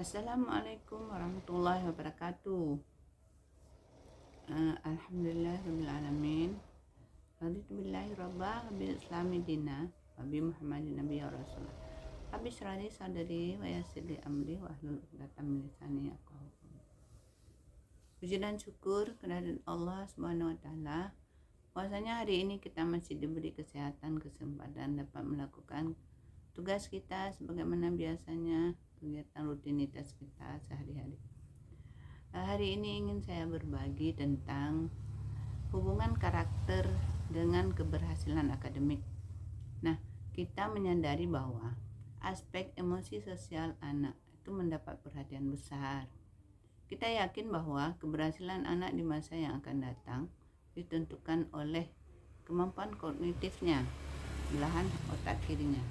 Assalamualaikum warahmatullahi wabarakatuh. Alhamdulillahirrahmanirrahim. Raditu billahi rabba bil islami dina wa bi muhammadin nabiyya rasulullah. Rabbi shrah li sadri wa yassir li amri wa hlul 'uqdatam min lisani yafqahu qawli. Puji dan syukur kehadirat Allah Subhanahu wa taala. Bahwasanya hari ini kita masih diberi kesehatan, kesempatan dapat melakukan tugas kita sebagaimana biasanya, kegiatan rutinitas kita sehari-hari. Hari ini ingin saya berbagi tentang hubungan karakter dengan keberhasilan akademik. Nah, kita menyadari bahwa aspek emosi sosial anak itu mendapat perhatian besar. Kita yakin bahwa keberhasilan anak di masa yang akan datang ditentukan oleh kemampuan kognitifnya, belahan otak kirinya.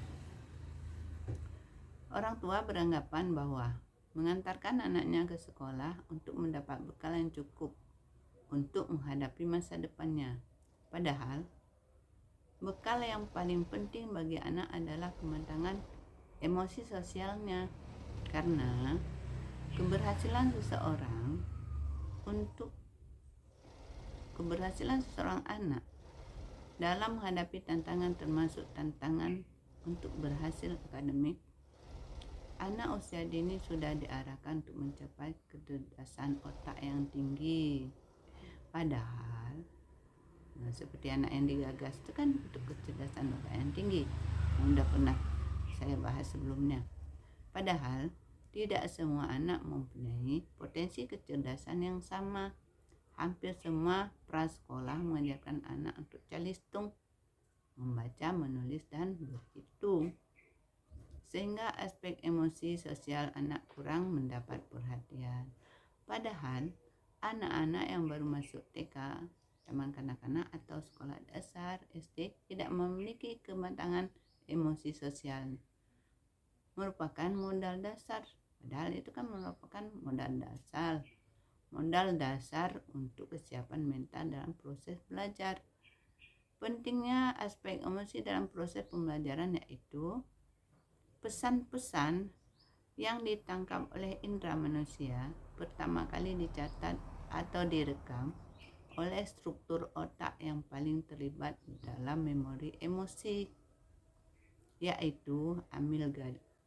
Orang tua beranggapan bahwa mengantarkan anaknya ke sekolah untuk mendapat bekal yang cukup untuk menghadapi masa depannya. Padahal, bekal yang paling penting bagi anak adalah kematangan emosi sosialnya. Karena keberhasilan seseorang anak dalam menghadapi tantangan termasuk tantangan untuk berhasil akademik, anak usia dini sudah diarahkan untuk mencapai kecerdasan otak yang tinggi. Padahal, seperti anak yang digagas itu kan untuk kecerdasan otak yang tinggi, yang udah pernah saya bahas sebelumnya. Padahal, tidak semua anak mempunyai potensi kecerdasan yang sama. Hampir semua prasekolah mengajarkan anak untuk calistung, membaca, menulis, dan berhitung. Sehingga aspek emosi sosial anak kurang mendapat perhatian. Padahal anak-anak yang baru masuk TK, taman kanak-kanak atau sekolah dasar SD tidak memiliki kematangan emosi sosial. Merupakan modal dasar. Padahal itu kan merupakan modal dasar untuk kesiapan mental dalam proses belajar. Pentingnya aspek emosi dalam proses pembelajaran yaitu pesan-pesan yang ditangkap oleh indera manusia pertama kali dicatat atau direkam oleh struktur otak yang paling terlibat dalam memori emosi, yaitu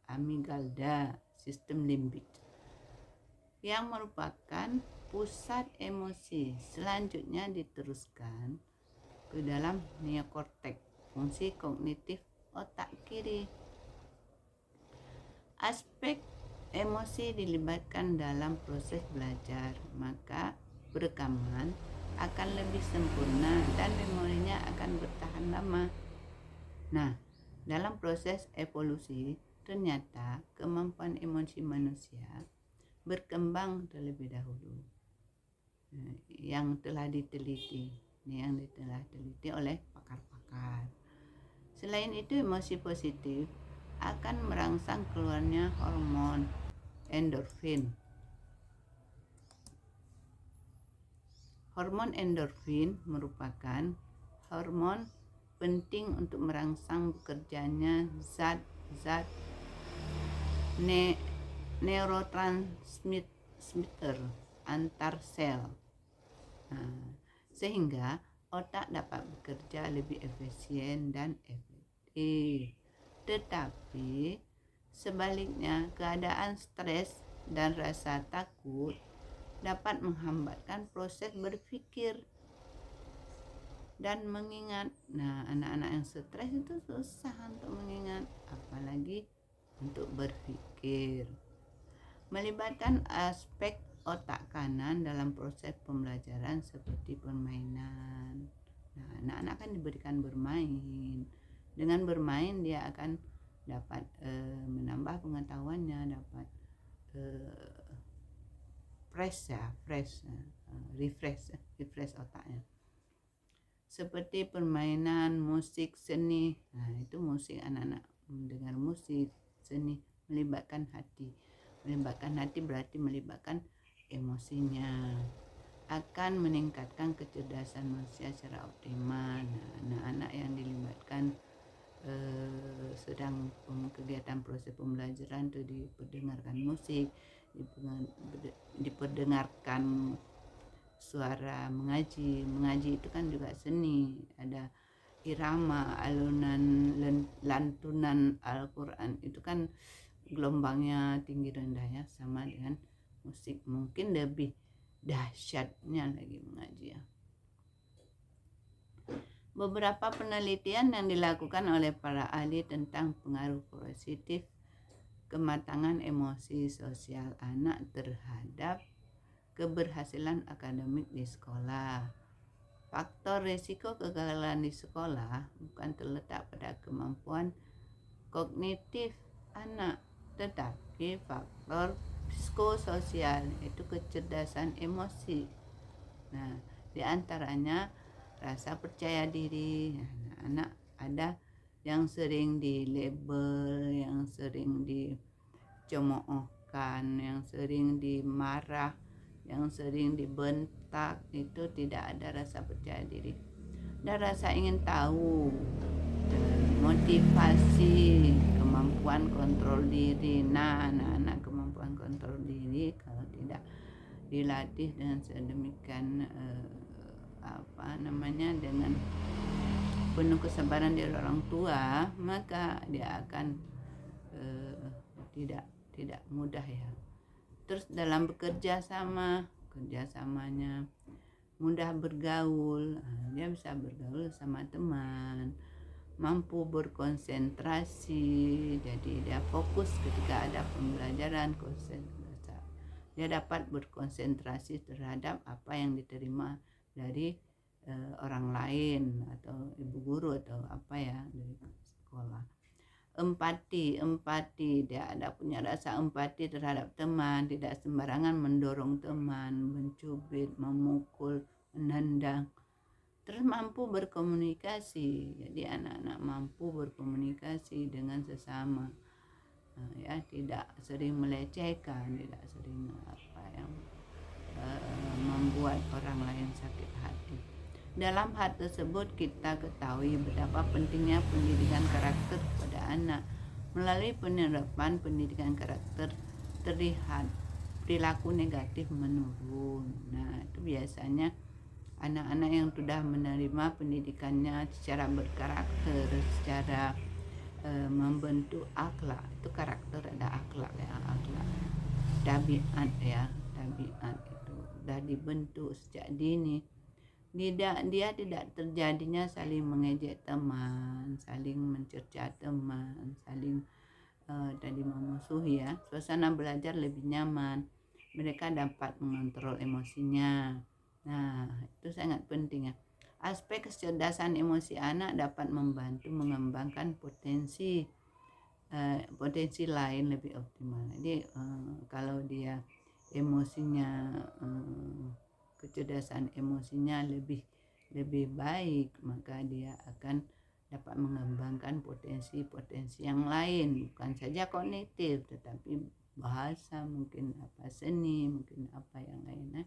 amigdala, sistem limbik, yang merupakan pusat emosi. Selanjutnya diteruskan ke dalam neokorteks, fungsi kognitif otak kiri. Aspek emosi dilibatkan dalam proses belajar, maka perekaman akan lebih sempurna dan memorinya akan bertahan lama. Nah, dalam proses evolusi, ternyata kemampuan emosi manusia berkembang terlebih dahulu, yang telah diteliti oleh pakar-pakar. Selain itu, emosi positif akan merangsang keluarnya hormon endorfin. Hormon endorfin merupakan hormon penting untuk merangsang bekerjanya zat-zat neurotransmitter antar sel, sehingga otak dapat bekerja lebih efisien dan efektif. Tetapi sebaliknya, keadaan stres dan rasa takut dapat menghambatkan proses berpikir dan mengingat. Nah, anak-anak yang stres itu susah untuk mengingat, apalagi untuk berpikir. Melibatkan aspek otak kanan dalam proses pembelajaran seperti permainan. Nah, anak-anak kan diberikan bermain. Dengan bermain dia akan dapat menambah pengetahuannya, dapat refresh otaknya. Seperti permainan, musik, seni. Nah, itu musik, anak-anak mendengar musik, seni, melibatkan hati. Melibatkan hati berarti melibatkan emosinya. Akan meningkatkan kecerdasan manusia secara optimal. Nah, anak-anak yang dilibatkan sedang kegiatan proses pembelajaran tuh diperdengarkan musik, diperdengarkan suara mengaji itu kan juga seni, ada irama, alunan, lantunan Al-Quran itu kan gelombangnya tinggi rendah ya, sama dengan musik, mungkin lebih dahsyatnya lagi mengaji ya. Beberapa penelitian yang dilakukan oleh para ahli tentang pengaruh positif kematangan emosi sosial anak terhadap keberhasilan akademik di sekolah. Faktor risiko kegagalan di sekolah bukan terletak pada kemampuan kognitif anak, tetapi faktor psikososial, yaitu kecerdasan emosi. Nah, diantaranya rasa percaya diri. Anak ada yang sering dilabel, yang sering dicemoohkan, yang sering dimarah, yang sering dibentak, itu tidak ada rasa percaya diri dan rasa ingin tahu, motivasi, kemampuan kontrol diri. Nah, anak-anak kemampuan kontrol diri kalau tidak dilatih dengan sedemikian dengan penuh kesabaran dari orang tua, maka dia akan tidak mudah ya. Terus dalam kerjasamanya mudah bergaul, dia bisa bergaul sama teman, mampu berkonsentrasi, jadi dia fokus ketika ada pembelajaran, dia dapat berkonsentrasi terhadap apa yang diterima dari orang lain atau ibu guru atau apa ya dari sekolah. Empati, dia ada punya rasa empati terhadap teman, tidak sembarangan mendorong teman, mencubit, memukul, menendang. Terus mampu berkomunikasi, jadi anak-anak mampu berkomunikasi dengan sesama, ya, tidak sering melecehkan, tidak sering membuat orang lain sakit hati. Dalam hal tersebut kita ketahui betapa pentingnya pendidikan karakter kepada anak. Melalui penerapan pendidikan karakter terlihat perilaku negatif menurun. Nah, itu biasanya anak-anak yang sudah menerima pendidikannya secara berkarakter, secara membentuk akhlak. Itu karakter, ada akhlak ya, akhlak tabiat ya, tabiat itu sudah dibentuk sejak dini. Dia tidak terjadinya saling mengejek teman, saling mencerca teman, saling memusuhi ya. Suasana belajar lebih nyaman, mereka dapat mengontrol emosinya. Nah, itu sangat penting ya. Aspek kecerdasan emosi anak dapat membantu mengembangkan potensi lain lebih optimal. Jadi kalau dia emosinya kecerdasan emosinya lebih baik, maka dia akan dapat mengembangkan potensi yang lain, bukan saja kognitif tetapi bahasa, mungkin seni, mungkin apa yang lainnya.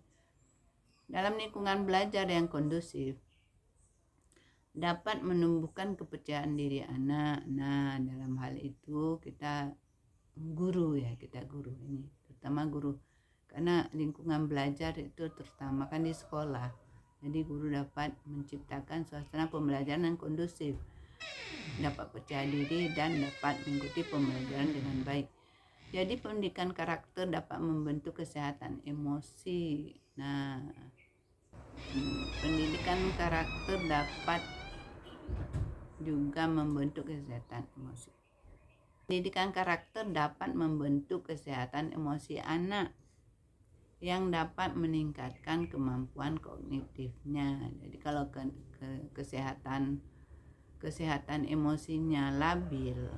Dalam lingkungan belajar yang kondusif dapat menumbuhkan kepercayaan diri anak. Nah, dalam hal itu kita guru ini, terutama guru, karena lingkungan belajar itu terutama kan di sekolah, jadi guru dapat menciptakan suasana pembelajaran yang kondusif, dapat percaya diri dan dapat mengikuti pembelajaran dengan baik. Jadi pendidikan karakter dapat membentuk kesehatan emosi. Nah, pendidikan karakter dapat juga membentuk kesehatan emosi. Pendidikan karakter dapat membentuk kesehatan emosi anak yang dapat meningkatkan kemampuan kognitifnya. Jadi kalau kesehatan emosinya labil,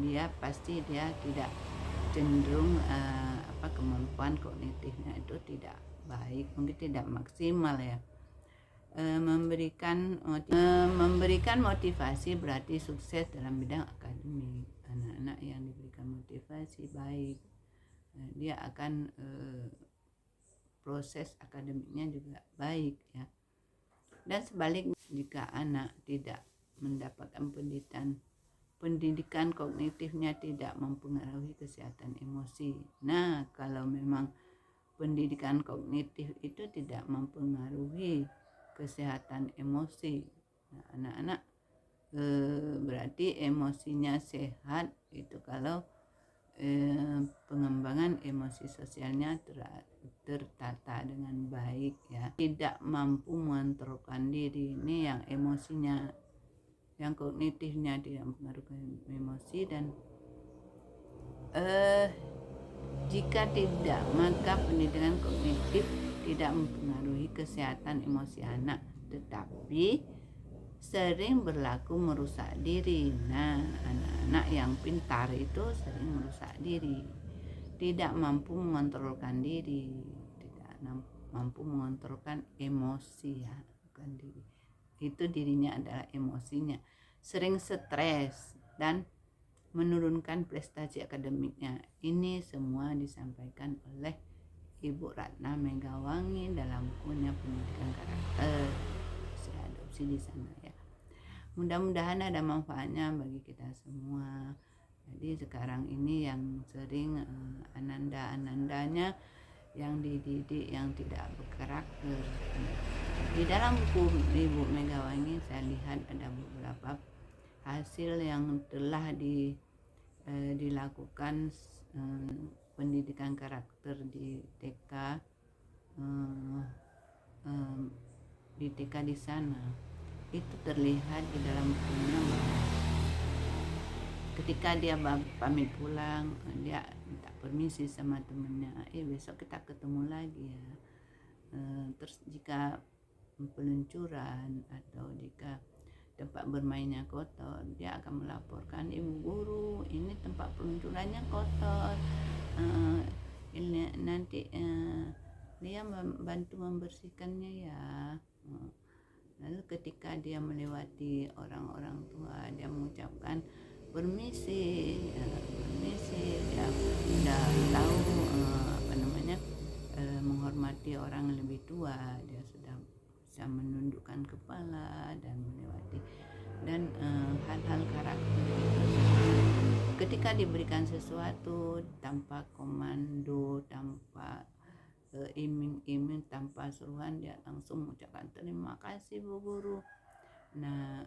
dia tidak cenderung kemampuan kognitifnya itu tidak baik, mungkin tidak maksimal ya. Memberikan motivasi berarti sukses dalam bidang akademik. Anak-anak yang diberikan motivasi baik, dia akan proses akademiknya juga baik ya. Dan sebaliknya, jika anak tidak mendapatkan pendidikan kognitifnya tidak mempengaruhi kesehatan emosi. Nah, kalau memang pendidikan kognitif itu tidak mempengaruhi kesehatan emosi, nah, anak-anak berarti emosinya sehat itu kalau pengembangan emosi sosialnya tertata dengan baik ya. Tidak mampu mengontrolkan diri, ini yang emosinya, yang kognitifnya tidak mempengaruhi emosi. Dan jika tidak, maka pendidikan kognitif tidak mempengaruhi kesehatan emosi anak, tetapi sering berlaku merusak diri. Nah, anak-anak yang pintar itu sering merusak diri, tidak mampu mengontrolkan diri, tidak mampu mengontrolkan emosi ya, bukan diri. Itu dirinya adalah emosinya, sering stres dan menurunkan prestasi akademiknya. Ini semua disampaikan oleh Ibu Ratna Megawangi dalam bukunya Pendidikan Karakter. Saya adopsi di sana ya. Mudah-mudahan ada manfaatnya bagi kita semua. Jadi sekarang ini yang sering ananda-anandanya yang dididik yang tidak berkarakter. Di dalam buku Ibu Megawangi saya lihat ada beberapa hasil yang telah dilakukan pendidikan karakter di TK, di TK di sana. Itu terlihat di dalam bukunya bahwa ketika dia pamit pulang, dia minta permisi sama temennya, besok kita ketemu lagi ya. Terus jika peluncuran atau jika tempat bermainnya kotor, dia akan melaporkan, ibu guru ini tempat peluncurannya kotor, ini nanti dia bantu membersihkannya ya. Lalu ketika dia melewati orang-orang tua, dia mengucapkan permisi, dia sudah tahu menghormati orang lebih tua, dia sudah bisa menundukkan kepala dan melewati. Dan hal-hal karakter itu ketika diberikan sesuatu tanpa komando, tanpa iming-iming, tanpa suruhan, dia langsung mengucapkan terima kasih Bu Guru. Nah,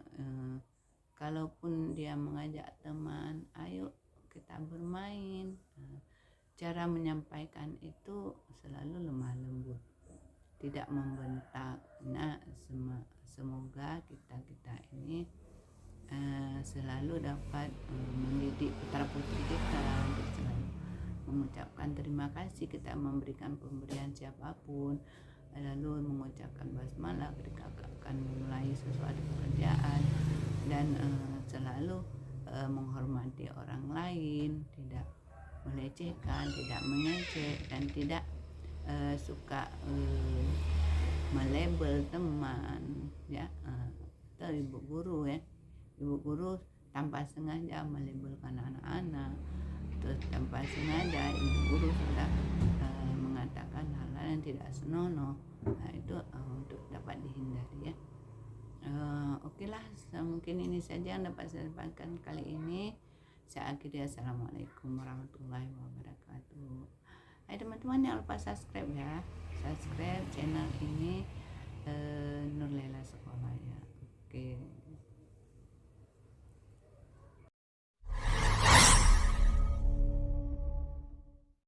kalaupun dia mengajak teman, ayo kita bermain, cara menyampaikan itu selalu lemah lembut, tidak membentak. Nah, semoga kita ini selalu dapat mendidik putra putri kita untuk selalu mengucapkan terima kasih. Kita memberikan pemberian siapapun, lalu mengucapkan basmalah ketika akan memulai sesuatu pekerjaan, dan selalu menghormati orang lain, tidak melecehkan, tidak mengejek, dan tidak suka melabel teman ya. Atau ibu guru ya, ibu guru tanpa sengaja melabelkan anak-anak, terus tanpa sengaja ibu guru sudah mengatakan hal-hal yang tidak senonoh. Nah, itu untuk dapat dihindari ya. Oke lah, mungkin ini saja yang dapat saya sampaikan kali ini. Saya akhiri, assalamualaikum warahmatullahi wabarakatuh. Hai teman-teman, jangan lupa subscribe ya, subscribe channel ini Nur Lela Sekolah ya. Oke.